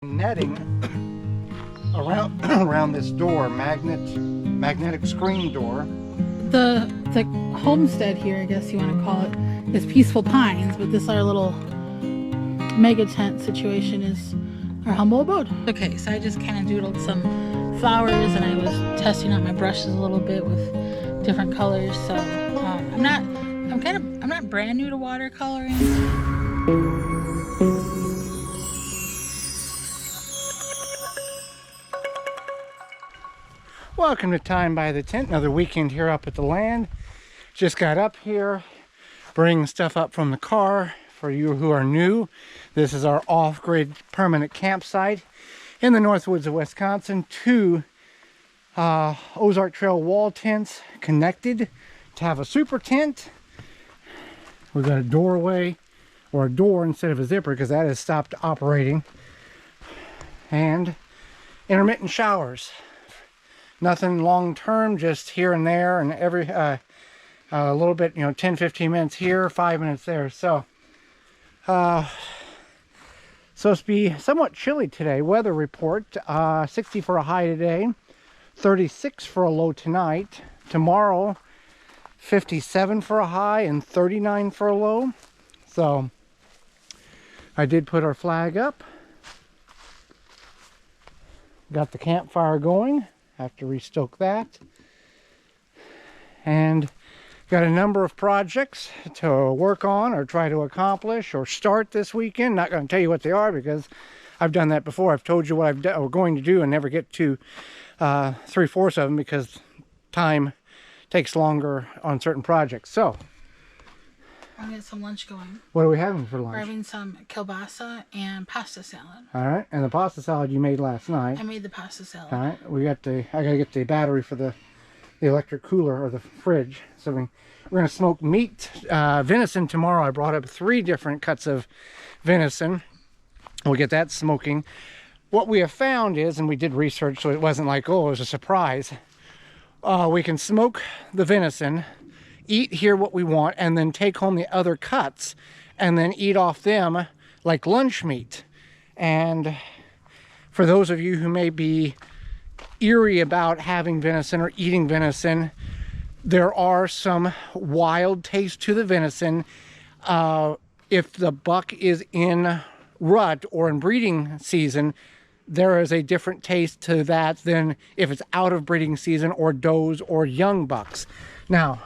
Netting around this door, magnetic screen door. The homestead here, I guess you want to call it, is Peaceful Pines, but this our little mega tent situation is our humble abode. Okay, so I just kind of doodled some flowers, and I was testing out my brushes a little bit with different colors. So I'm not brand new to watercoloring. Welcome to Time by the Tent, another weekend here up at the land. Just got up here, bringing stuff up from the car. For you who are new, this is our off-grid permanent campsite in the Northwoods of Wisconsin. Two Ozark Trail wall tents connected to have a super tent. We've got a doorway, or a door instead of a zipper, because that has stopped operating. And intermittent showers. Nothing long term, just here and there, and every a little bit, 10-15 minutes here, 5 minutes there. So supposed to be somewhat chilly today. Weather report, 60 for a high today, 36 for a low tonight. Tomorrow, 57 for a high and 39 for a low. So I did put our flag up. Got the campfire going. Have to restoke that, and got a number of projects to work on or try to accomplish or start this weekend. Not going to tell you what they are because I've done that before. I've told you what we're going to do and never get to 3/4 of them because time takes longer on certain projects. So I'm gonna get some lunch going. what are we having for lunch? We're having some kielbasa and pasta salad. All right, and the pasta salad you made last night. I made the pasta salad. All right, I gotta get the battery for the electric cooler or the fridge. So we're gonna smoke meat, venison tomorrow. I brought up 3 different cuts of venison. We'll get that smoking. What we have found is, and we did research, so it wasn't like, oh, it was a surprise. We can smoke the venison, eat here what we want, and then take home the other cuts and then eat off them like lunch meat. And for those of you who may be eerie about having venison or eating venison, there are some wild taste to the venison. If the buck is in rut or in breeding season, there is a different taste to that than if it's out of breeding season or does or young bucks. Now,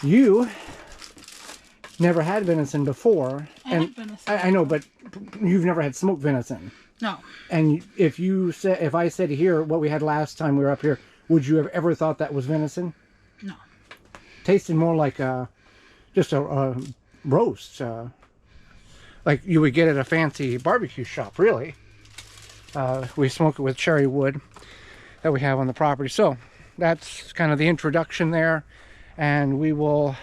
you never had venison before. Had venison. I know, but you've never had smoked venison. No. And if I said here what we had last time we were up here, would you have ever thought that was venison? No. Tasted more like just a roast, like you would get at a fancy barbecue shop, really. We smoke it with cherry wood that we have on the property. So that's kind of the introduction there. And we will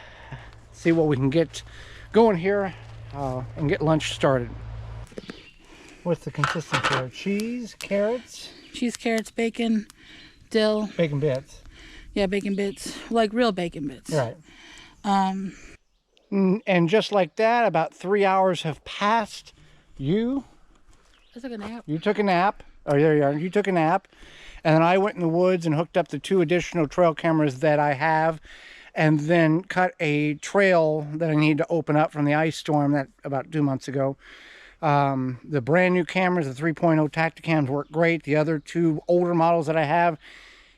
see what we can get going here and get lunch started. What's the consistency of cheese, carrots? Cheese, carrots, bacon, dill. Bacon bits. Yeah, bacon bits. Like real bacon bits. Right. And just like that, about 3 hours have passed. I took a nap. You took a nap. Oh, there you are. You took a nap. And then I went in the woods and hooked up the 2 additional trail cameras that I have, and then cut a trail that I need to open up from the ice storm that about 2 months ago. The brand new cameras, the 3.0 Tacticams, work great. The other 2 older models that I have,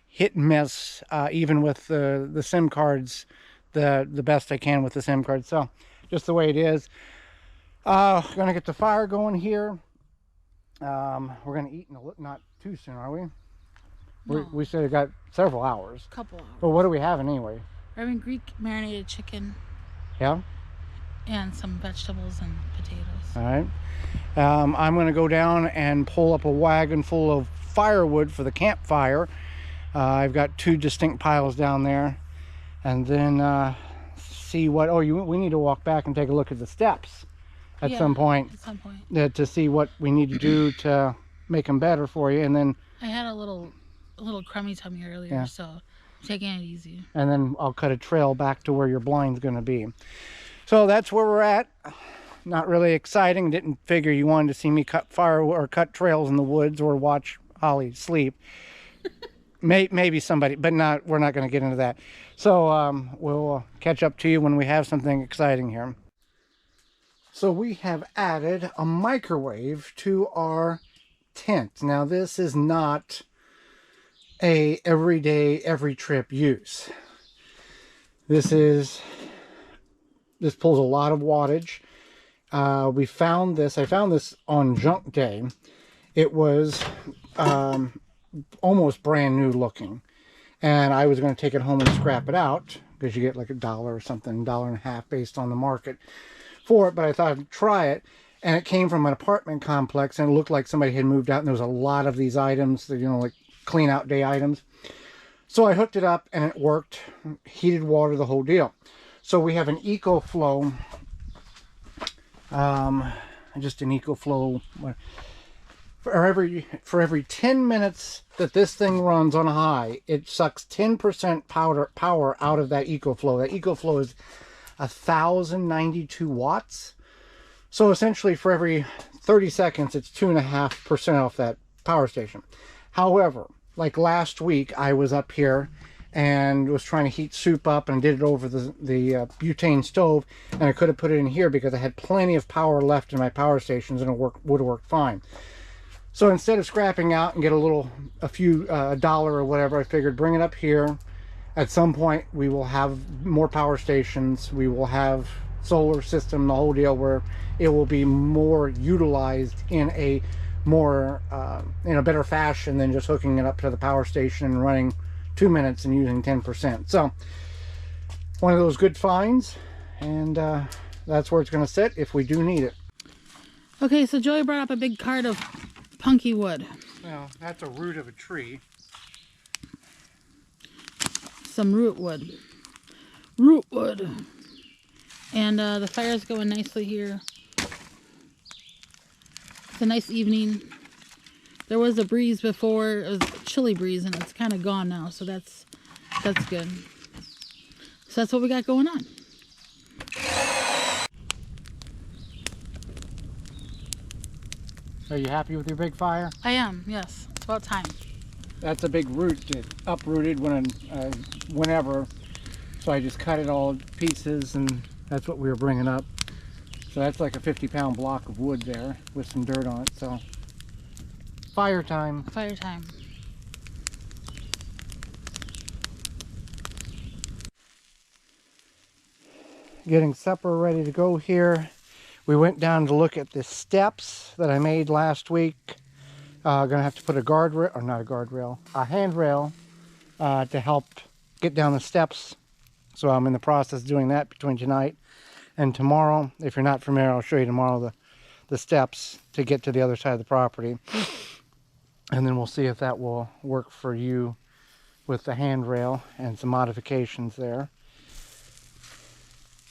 hit and miss, even with the SIM cards, the best I can with the SIM cards. So just the way it is. Gonna get the fire going here. We're gonna eat not too soon, are we? No. We said it got several hours. Couple hours. But what are we having anyway? We're having Greek marinated chicken. Yeah. And some vegetables and potatoes. All right. I'm going to go down and pull up a wagon full of firewood for the campfire. I've got 2 distinct piles down there. And then see what... Oh, we need to walk back and take a look at the steps at some point. At some point. To see what we need to do to make them better for you. And then... I had a little crummy tummy earlier, so I'm taking it easy. And then I'll cut a trail back to where your blind's going to be. So that's where we're at. not really exciting. Didn't figure you wanted to see me cut fire or cut trails in the woods or watch Holly sleep. Maybe somebody, but not. We're not going to get into that. So we'll catch up to you when we have something exciting here. So we have added a microwave to our tent. Now this is not a everyday, every trip use. This pulls a lot of wattage. We found this. I found this on junk day. It was almost brand new looking, and I was going to take it home and scrap it out because you get like $1 or something, $1.50 based on the market for it. But I thought I'd try it, and it came from an apartment complex, and it looked like somebody had moved out, and there was a lot of these items that, you know, like clean out day items. So I hooked it up, and it worked. Heated water, the whole deal. So we have an EcoFlow, just an EcoFlow. For every 10 minutes that this thing runs on a high, it sucks 10% power out of that EcoFlow. That EcoFlow is 1,092 watts. So essentially for every 30 seconds, it's 2.5% off that power station. However, like last week, I was up here and was trying to heat soup up and did it over the butane stove, and I could have put it in here because I had plenty of power left in my power stations, and it would have worked fine. So instead of scrapping out and get a few dollar or whatever, I figured bring it up here. At some point we will have more power stations, we will have solar system, the whole deal, where it will be more utilized in a more in a better fashion than just hooking it up to the power station and running 2 minutes and using 10%. So one of those good finds, and that's where it's going to sit if we do need it. Okay, so Joey brought up a big cart of punky wood. Well, that's a root of a tree. Some root wood. Root wood. And the fire's going nicely here. It's a nice evening. There was a breeze before. It was a chilly breeze, and it's kind of gone now, so that's good. So that's what we got going on. Are you happy with your big fire? I am, yes. It's about time. That's a big root that uprooted whenever. So I just cut it all to pieces, and that's what we were bringing up. So that's like a 50-pound block of wood there with some dirt on it. So fire time. Fire time. Getting supper ready to go here. We went down to look at the steps that I made last week. Gonna have to put a guardrail, or not a guardrail, a handrail to help get down the steps. So I'm in the process of doing that between tonight and tomorrow. If you're not familiar, I'll show you tomorrow the steps to get to the other side of the property. And then we'll see if that will work for you with the handrail and some modifications there.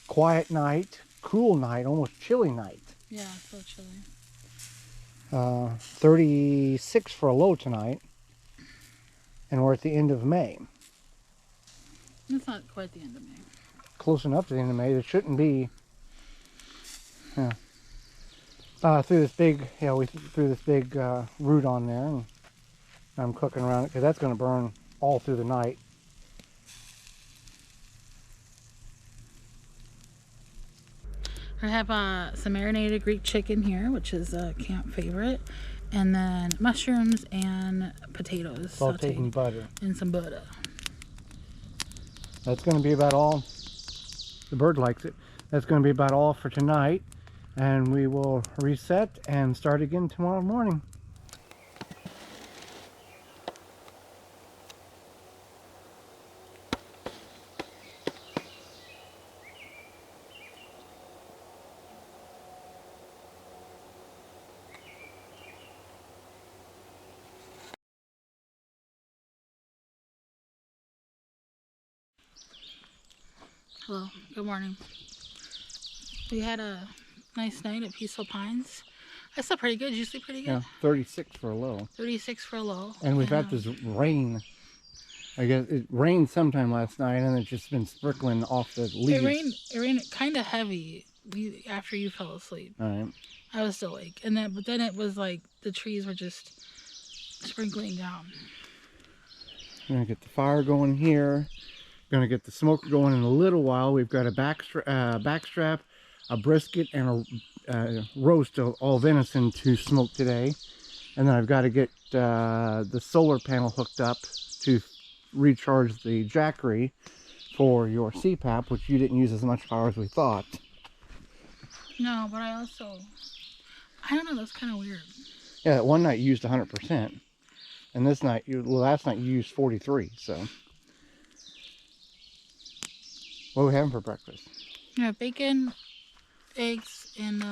Quiet night, cool night, almost chilly night. Yeah, it's so chilly. 36 for a low tonight, and we're at the end of May. It's not quite the end of May. Close enough to the end of May. It shouldn't be. Yeah. Through this big, we threw this big root on there, and I'm cooking around it because that's going to burn all through the night. I have some marinated Greek chicken here, which is a camp favorite, and then mushrooms and potatoes Sauteed in butter. And some butter. That's going to be about all. The bird likes it. That's going to be about all for tonight, and we will reset and start again tomorrow morning. Hello, good morning. We had a nice night at Peaceful Pines. I slept pretty good. Did you sleep pretty good? Yeah, 36 for a low. 36 for a low. And we've had this rain. I guess it rained sometime last night, and it's just been sprinkling off the leaves. It rained kind of heavy after you fell asleep. All right. I was still awake, and then but then it was like the trees were just sprinkling down. I'm gonna get the fire going here. Gonna get the smoker going in a little while. We've got a backstrap, a brisket, and a roast of all venison to smoke today. And then I've got to get the solar panel hooked up to recharge the jackery for your CPAP, which you didn't use as much power as we thought. No, but I don't know, that's kind of weird. Yeah, one night you used 100%, and this night, last night you used 43. So, what are we having for breakfast? Yeah, bacon, eggs, and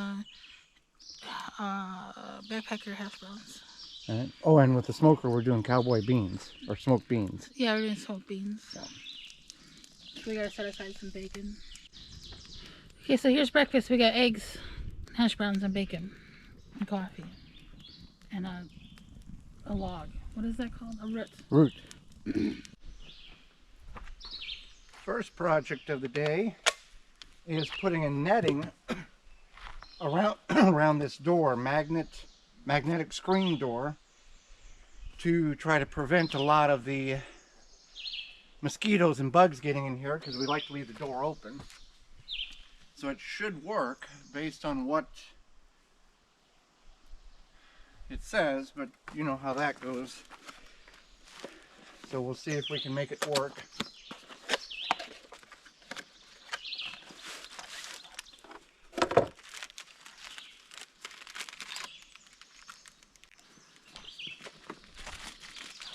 backpacker hash browns. All right. Oh, and with the smoker, we're doing cowboy beans or smoked beans. Yeah, we're doing smoked beans. Yeah. So we gotta set aside some bacon. Okay, so here's breakfast. We got eggs, hash browns, and bacon, and coffee, and a log. What is that called? A root. Root. First project of the day is putting a netting around this door, magnetic screen door, to try to prevent a lot of the mosquitoes and bugs getting in here, because we like to leave the door open. So it should work based on what it says, but you know how that goes. So we'll see if we can make it work.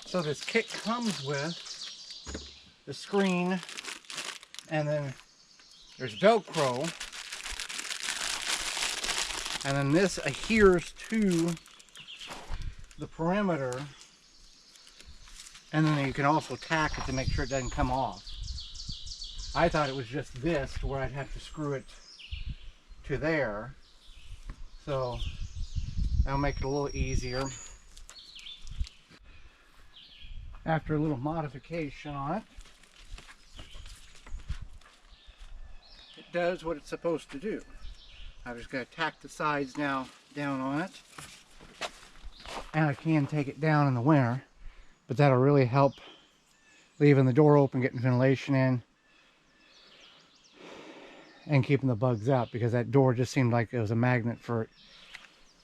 So this kit comes with the screen, and then there's Velcro, and then this adheres to the perimeter, and then you can also tack it to make sure it doesn't come off. I thought it was just this, to where I'd have to screw it to there, so that'll make it a little easier. After a little modification on it, it does what it's supposed to do. I've just got to tack the sides now down on it, and I can take it down in the winter, but that'll really help leaving the door open, getting ventilation in, and keeping the bugs out, because that door just seemed like it was a magnet for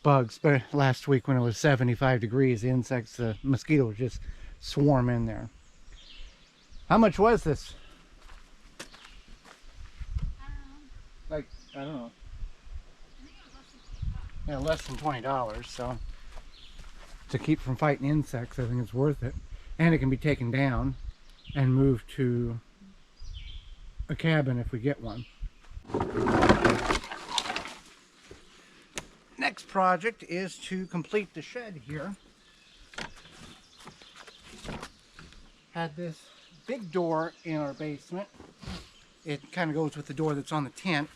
bugs. But last week when it was 75 degrees, the insects, the mosquitoes just swarm in there. How much was this? Like, I don't know. Yeah, less than $20. So to keep from fighting insects, I think it's worth it. And it can be taken down and moved to a cabin if we get one. Next project is to complete the shed here. Had this big door in our basement. It kind of goes with the door that's on the tent.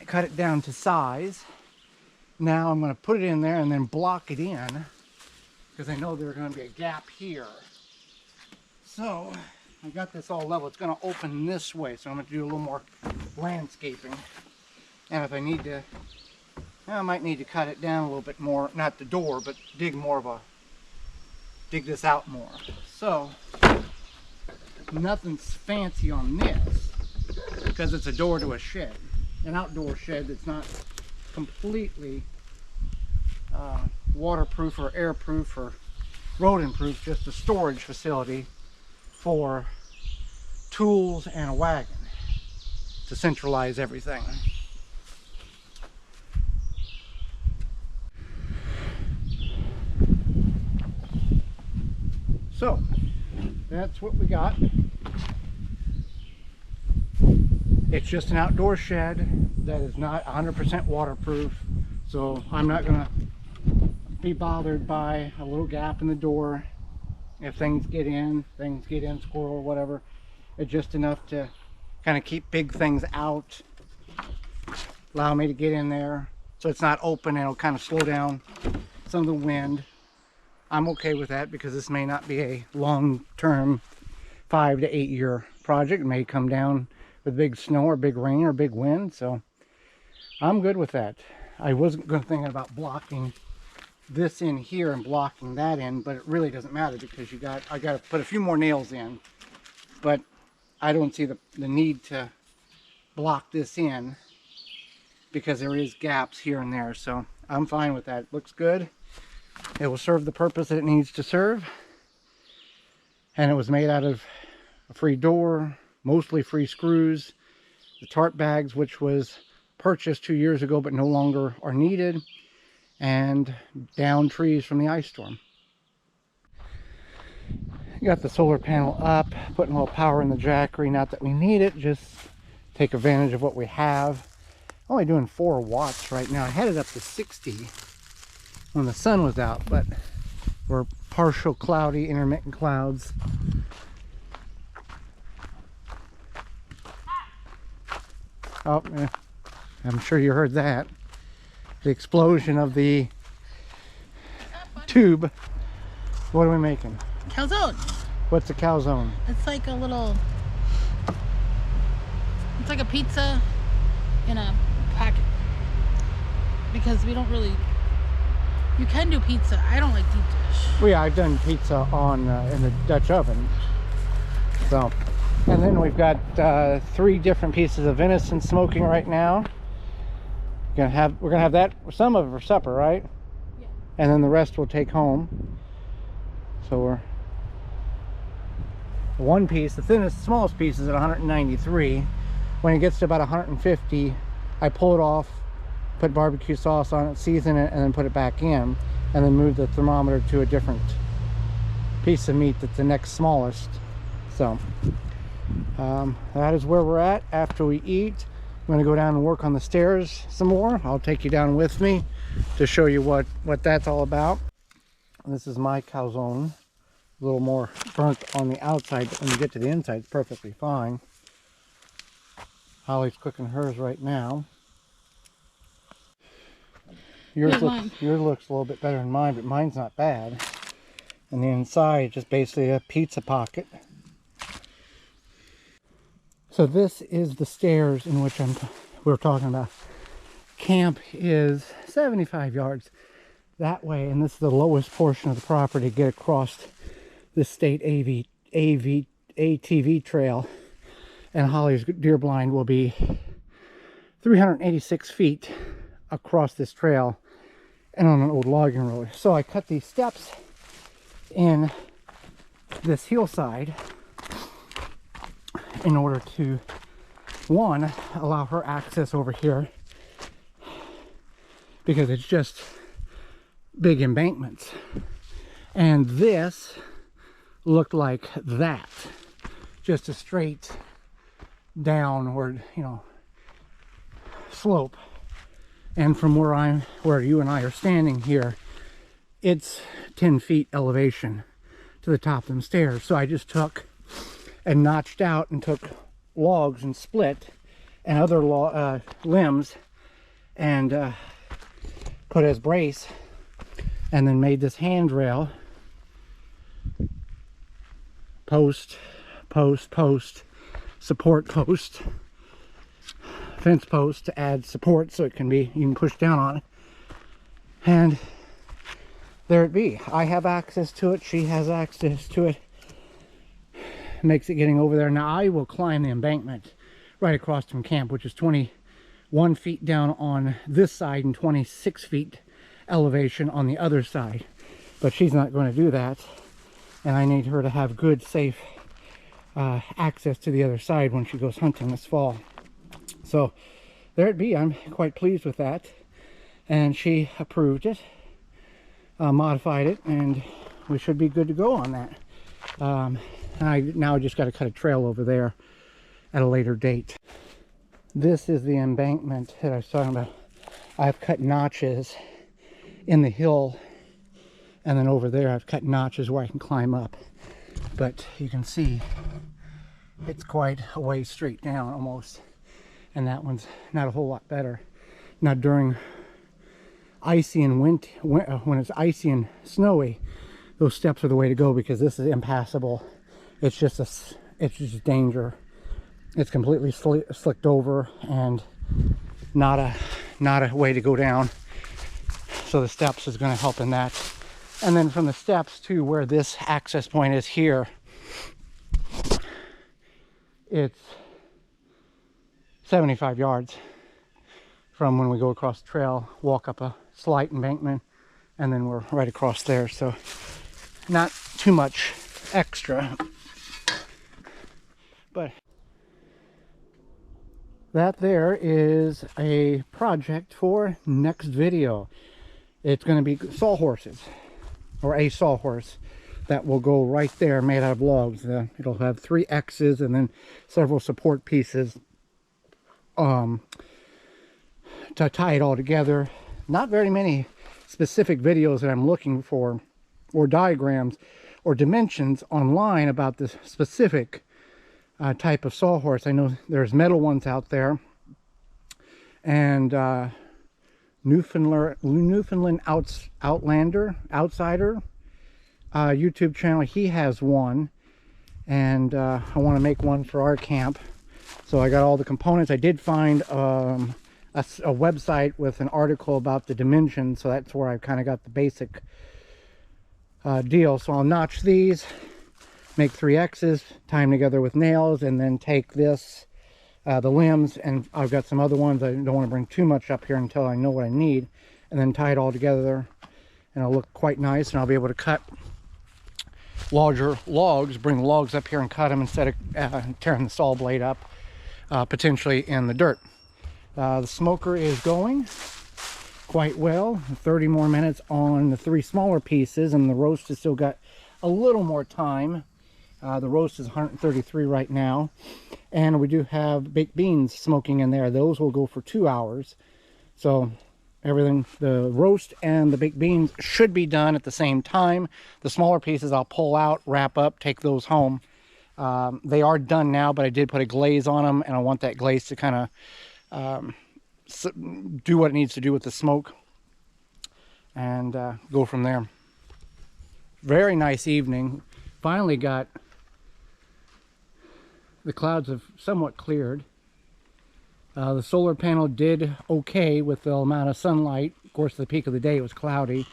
I cut it down to size. Now I'm going to put it in there and then block it in, because I know there's going to be a gap here. So I got this all level. It's going to open this way, so I'm going to do a little more landscaping. And if I need to, I might need to cut it down a little bit more. Not the door, but dig this out more. So nothing's fancy on this, because it's a door to a shed, an outdoor shed that's not completely waterproof or airproof or rodent-proof, just a storage facility for tools and a wagon to centralize everything. So that's what we got. It's just an outdoor shed that is not 100% waterproof, so I'm not gonna be bothered by a little gap in the door. If things get in, squirrel or whatever. It's just enough to kind of keep big things out, allow me to get in there so it's not open, and it'll kind of slow down some of the wind. I'm okay with that, because this may not be a long-term 5 to 8 year project. It may come down with big snow or big rain or big wind, so I'm good with that. I wasn't going to think about blocking this in here and blocking that in, but it really doesn't matter because I got to put a few more nails in, but I don't see the need to block this in because there is gaps here and there. So I'm fine with that. It looks good. It will serve the purpose that it needs to serve. And it was made out of a free door, mostly free screws, the tarp bags, which was purchased 2 years ago but no longer are needed, and down trees from the ice storm. Got the solar panel up, putting a little power in the jackery, not that we need it, just take advantage of what we have. Only doing 4 watts right now. I had it up to 60 when the sun was out, but we're partial cloudy, intermittent clouds. Oh, yeah. I'm sure you heard that. The explosion of the tube. What are we making? Calzones. What's a calzone? It's like a little, it's like a pizza in a packet. Because we don't really, you can do pizza. I don't like deep dish. Well, yeah, I've done pizza on in the Dutch oven. So, and then we've got 3 different pieces of venison smoking right now. We're gonna have that, some of it for supper, right? Yeah. And then the rest we'll take home. So we're one piece, the thinnest, smallest piece is at 193. When it gets to about 150, I pull it off, put barbecue sauce on it, season it, and then put it back in, and then move the thermometer to a different piece of meat that's the next smallest. So that is where we're at after we eat. I'm going to go down and work on the stairs some more. I'll take you down with me to show you what that's all about. This is my calzone. A little more burnt on the outside, but when you get to the inside, it's perfectly fine. Holly's cooking hers right now. Yours looks a little bit better than mine, but mine's not bad. And the inside, just basically a pizza pocket. So this is the stairs in which we're talking about. Camp is 75 yards that way, and this is the lowest portion of the property to get across the state ATV trail. And Holly's deer blind will be 386 feet across this trail and on an old logging road. So I cut these steps in this hillside in order to, one, allow her access over here, because it's just big embankments. And this looked like that, just a straight downward, slope. And from where you and I are standing here, it's 10 feet elevation to the top of them stairs. So I just took and notched out and took logs and split and other limbs and put as brace, and then made this handrail, post, support post, fence post to add support so it can be, you can push down on it. And there it be. I have access to it, she has access to it. Makes it getting over there. Now I will climb the embankment right across from camp, which is 21 feet down on this side and 26 feet elevation on the other side. But she's not going to do that, and I need her to have good, safe access to the other side when she goes hunting this fall. So there it be. I'm quite pleased with that, and she approved it, modified it, and we should be good to go on that. Now I just got to cut a trail over there at a later date. This is the embankment that I was talking about. I've cut notches in the hill, and then over there I've cut notches where I can climb up. But you can see it's quite a way straight down almost, and that one's not a whole lot better. Now during icy and when it's icy and snowy, those steps are the way to go, because this is impassable. It's just danger. It's completely slicked over and not not a way to go down. So the steps is going to help in that. And then from the steps to where this access point is here, it's 75 yards from when we go across the trail, walk up a slight embankment, and then we're right across there. So not too much extra, but that there is a project for next video. It's going to be sawhorses, or a sawhorse that will go right there, made out of logs. It'll have 3 X's and then several support pieces to tie it all together. Not very many specific videos that I'm looking for, or diagrams or dimensions online about this specific type of sawhorse. I know there's metal ones out there, and Newfoundland Outsider YouTube channel, he has one, and I want to make one for our camp. So I got all the components. I did find a website with an article about the dimensions, so that's where I kind of got the basic deal. So I'll notch these, make 3 X's, tie them together with nails, and then take this, the limbs, and I've got some other ones. I don't want to bring too much up here until I know what I need, and then tie it all together, and it'll look quite nice, and I'll be able to cut larger logs, bring the logs up here and cut them instead of tearing the saw blade up, potentially in the dirt. The smoker is going quite well. 30 more minutes on the 3 smaller pieces, and the roast has still got a little more time. The roast is 133 right now, and we do have baked beans smoking in there. Those will go for 2 hours. So everything, the roast and the baked beans, should be done at the same time. The smaller pieces I'll pull out, wrap up, take those home. They are done now, but I did put a glaze on them, and I want that glaze to kind of do what it needs to do with the smoke, and go from there. Very nice evening. Finally got, the clouds have somewhat cleared. The solar panel did okay with the amount of sunlight. Of course, the peak of the day it was cloudy,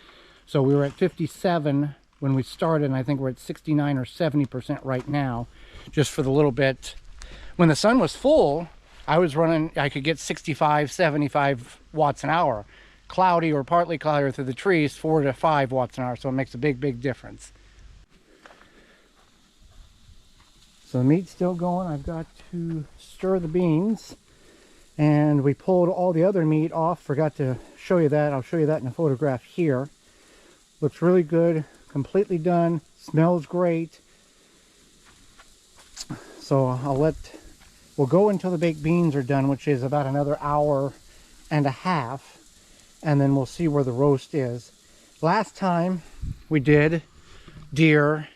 so we were at 57 when we started, and I think we're at 69 or 70% right now, just for the little bit. When the sun was full, I was running, I could get 65, 75 watts an hour. Cloudy or partly cloudy through the trees, 4 to 5 watts an hour, so it makes a big difference. So the meat's still going. I've got to stir the beans, and we pulled all the other meat off. Forgot to show you that. I'll show you that in a photograph here. Looks really good, completely done, smells great. So we'll go until the baked beans are done, which is about another hour and a half, and then we'll see where the roast is. Last time we did deer,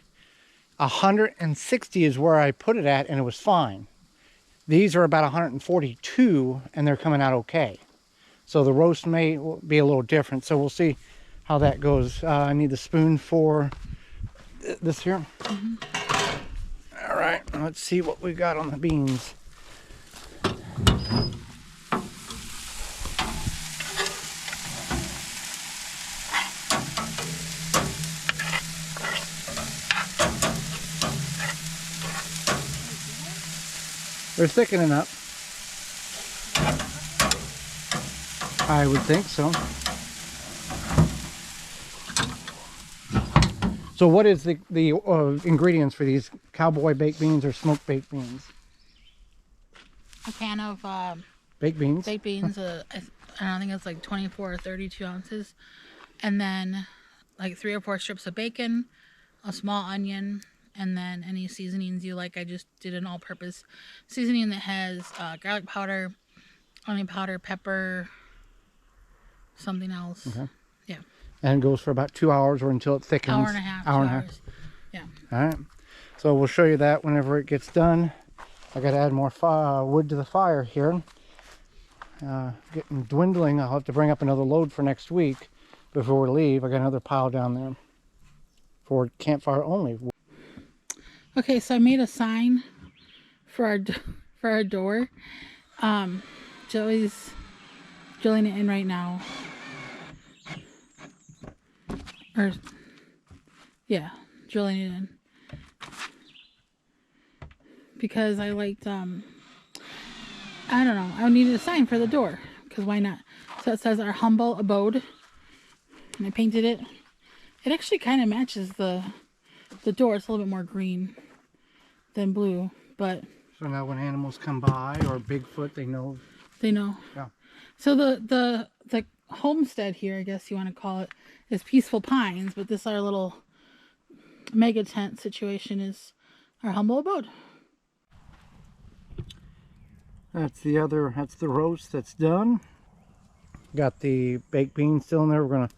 160 is where I put it at, and it was fine. These are about 142, and they're coming out okay. So the roast may be a little different, so we'll see how that goes. I need the spoon for this here. All right, let's see what we got on the beans. They're thickening up. I would think so. So what is the ingredients for these cowboy baked beans or smoked baked beans? A can of Baked beans. baked beans. I don't think it's like 24 or 32 ounces. And then like 3 or 4 strips of bacon, a small onion, and then any seasonings you like. I just did an all-purpose seasoning that has garlic powder, onion powder, pepper, something else. Okay. Yeah. And it goes for about 2 hours or until it thickens. Hour and a half. Hour and a half. Yeah. All right. So we'll show you that whenever it gets done. I got to add more wood to the fire here. Getting dwindling. I'll have to bring up another load for next week before we leave. I got another pile down there for campfire only. Okay, so I made a sign for our door. Joey's drilling it in right now. Or, yeah, drilling it in. Because I liked, I don't know, I needed a sign for the door. Because why not? So it says our humble abode. And I painted it. It actually kind of matches the door. It's a little bit more green than blue, but... So now when animals come by, or Bigfoot, they know. They know. Yeah. So the homestead here, I guess you want to call it, is Peaceful Pines, but this our little mega tent situation is our humble abode. That's the roast that's done. Got the baked beans still in there. We're gonna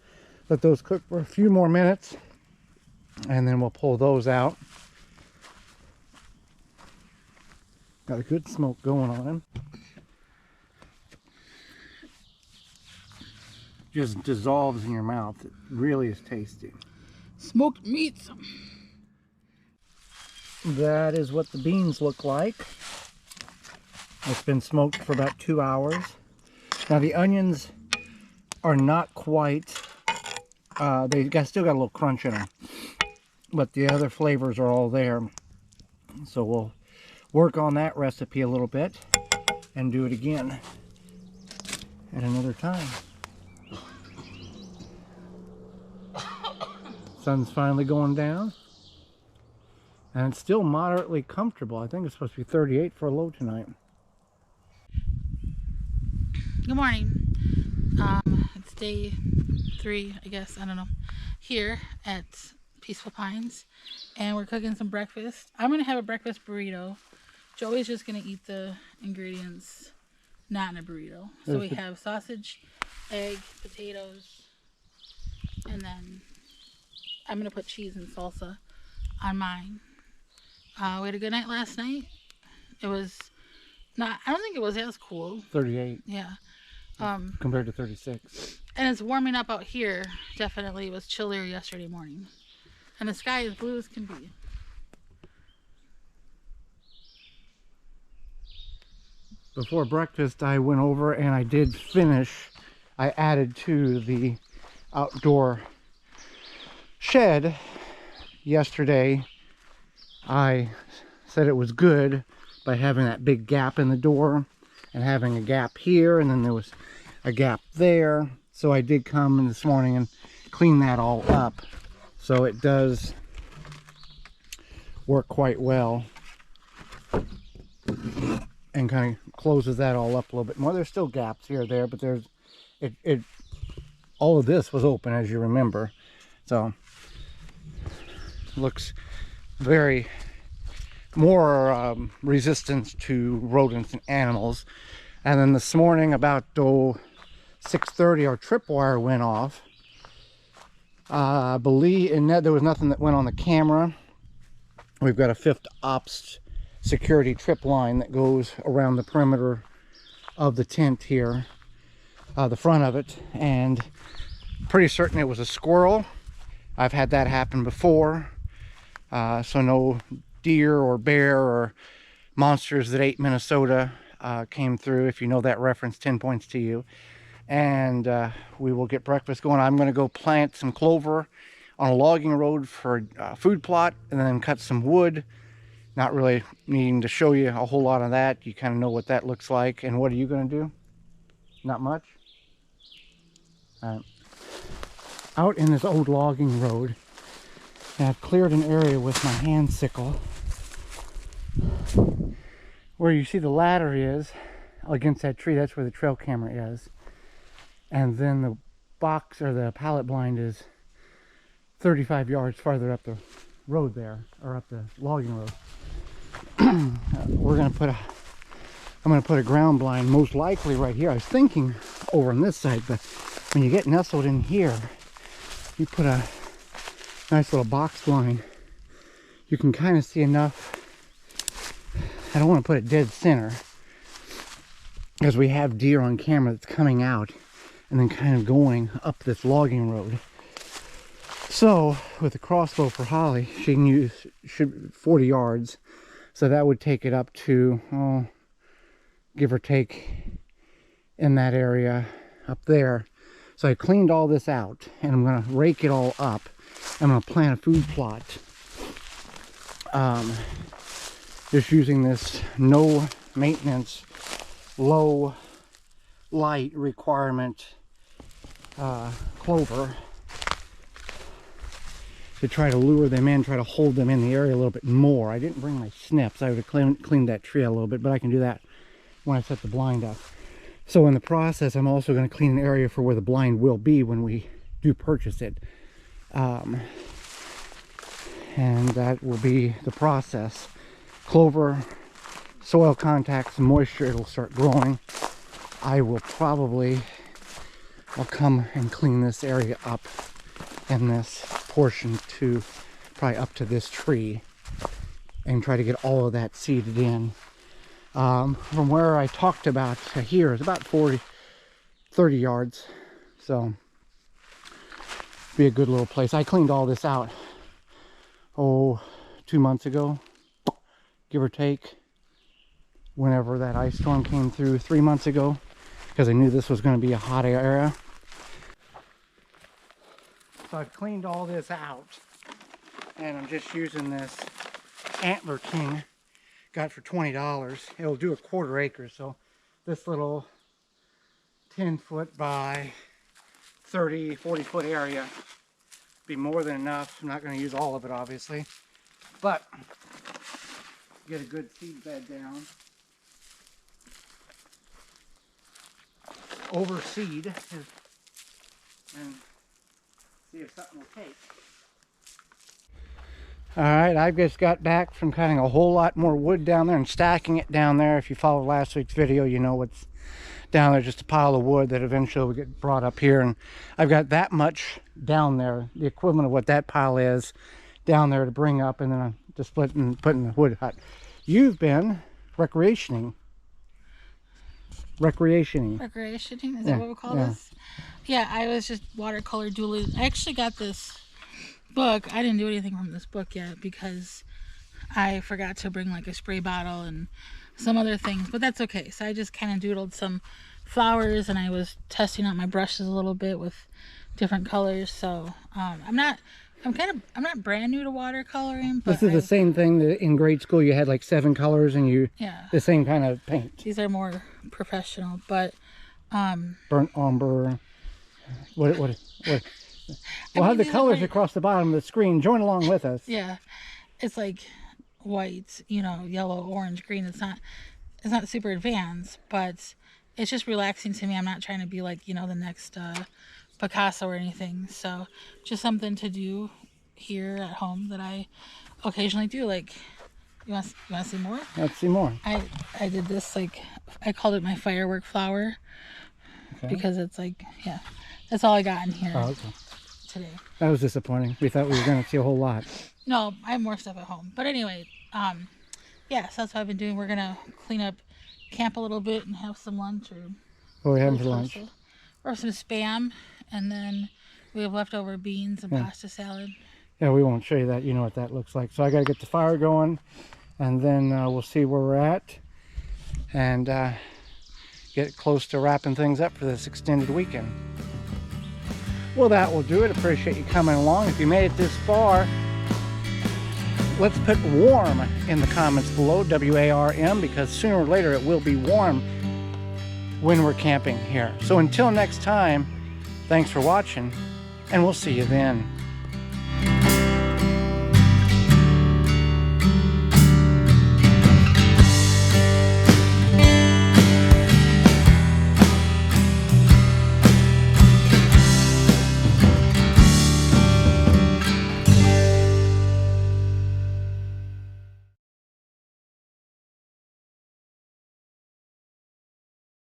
let those cook for a few more minutes, and then we'll pull those out. Got a good smoke going on them. Just dissolves in your mouth. It really is tasty. Smoked meats. That is what the beans look like. It's been smoked for about 2 hours. Now the onions are not quite, still got a little crunch in them, but the other flavors are all there. So we'll work on that recipe a little bit and do it again at another time. Sun's finally going down, and it's still moderately comfortable. I think it's supposed to be 38 for a low tonight. Good morning. It's day 3, I guess, I don't know, here at Peaceful Pines, and we're cooking some breakfast. I'm gonna have a breakfast burrito. Joey's just gonna eat the ingredients not in a burrito. So we have sausage, egg, potatoes, and then I'm gonna put cheese and salsa on mine. We had a good night last night. It was not, I don't think it was as cool. 38. Yeah. Compared to 36. And it's warming up out here. Definitely. It was chillier yesterday morning. And the sky is blue as can be. Before breakfast, I went over and I did finish. I added to the outdoor shed yesterday. I said it was good by having that big gap in the door and having a gap here, and then there was a gap there. So I did come in this morning and clean that all up. So it does work quite well and kind of closes that all up a little bit more. There's still gaps here or there, but there's all of this was open, as you remember. So looks very more resistant to rodents and animals. And then this morning about 6:30 our tripwire went off. I believe in that there was nothing that went on the camera. We've got a 5th ops security trip line that goes around the perimeter of the tent here, the front of it, and pretty certain it was a squirrel. I've had that happen before, so no deer or bear or monsters that ate Minnesota came through. If you know that reference, 10 points to you. And we will get breakfast going. I'm going to go plant some clover on a logging road for a food plot, and then cut some wood. Not really needing to show you a whole lot of that. You kind of know what that looks like. And what are you going to do? Not much? All right. Out in this old logging road, and I've cleared an area with my hand sickle where you see the ladder is against that tree. That's where the trail camera is, and then the box or the pallet blind is 35 yards farther up the road there, or up the logging road. I'm gonna put a ground blind most likely right here. I was thinking over on this side, but when you get nestled in here, you put a nice little box blind. You can kind of see enough. I don't want to put it dead center, because we have deer on camera that's coming out and then kind of going up this logging road. So with a crossbow for Holly, she can use 40 yards. So that would take it up to, give or take, in that area, up there. So I cleaned all this out, and I'm going to rake it all up. I'm going to plant a food plot. Just using this no maintenance, low light requirement clover to try to lure them in, try to hold them in the area a little bit more. I didn't bring my snips. I would have cleaned that tree out a little bit, but I can do that when I set the blind up. So in the process, I'm also going to clean an area for where the blind will be when we do purchase it. And that will be the process. Clover, soil contact, some moisture, it'll start growing. I'll come and clean this area up in this portion to probably up to this tree and try to get all of that seeded in. From where I talked about to here is about 30 yards. So be a good little place. I cleaned all this out, 2 months ago, give or take, whenever that ice storm came through 3 months ago, because I knew this was going to be a hot area. So I've cleaned all this out, and I'm just using this Antler King. Got it for $20. It'll do a 1/4 acre, so this little 10-foot by 40 foot area be more than enough. I'm not going to use all of it, obviously, but get a good seed bed down. Overseed and see if something will take. Alright, I've just got back from cutting a whole lot more wood down there and stacking it down there. If you followed last week's video, you know what's down there, just a pile of wood that eventually will get brought up here. And I've got that much down there, the equivalent of what that pile is, down there to bring up, and then I'm just splitting and putting the wood hut. You've been recreationing. Recreationing, is that what we call this? Yeah, I was just watercolor doodling. I actually got this book. I didn't do anything from this book yet because I forgot to bring like a spray bottle and some other things, but that's okay. So I just kind of doodled some flowers, and I was testing out my brushes a little bit with different colors. So I'm not brand new to watercoloring, but this is the same thing that in grade school you had like 7 colors and the same kind of paint. These are more professional, but burnt umber. What we'll have the colors like, across the bottom of the screen. Join along with us. Yeah, it's like white, yellow, orange, green. It's not super advanced, but it's just relaxing to me. I'm not trying to be like the next Picasso or anything. So just something to do here at home that I occasionally do. Like, you want to see more? Let's see more. I did this, like, I called it my firework flower. Okay. Because it's like, that's all I got in here today. That was disappointing. We thought we were going to see a whole lot. No, I have more stuff at home. But anyway, so that's what I've been doing. We're going to clean up camp a little bit and have some lunch. What are we having for lunch? Or some Spam, and then we have leftover beans and pasta salad. Yeah, we won't show you that. You know what that looks like. So I got to get the fire going, and then we'll see where we're at, and get close to wrapping things up for this extended weekend. Well, that will do it. Appreciate you coming along. If you made it this far, let's put warm in the comments below, WARM, because sooner or later it will be warm when we're camping here. So until next time, thanks for watching, and we'll see you then.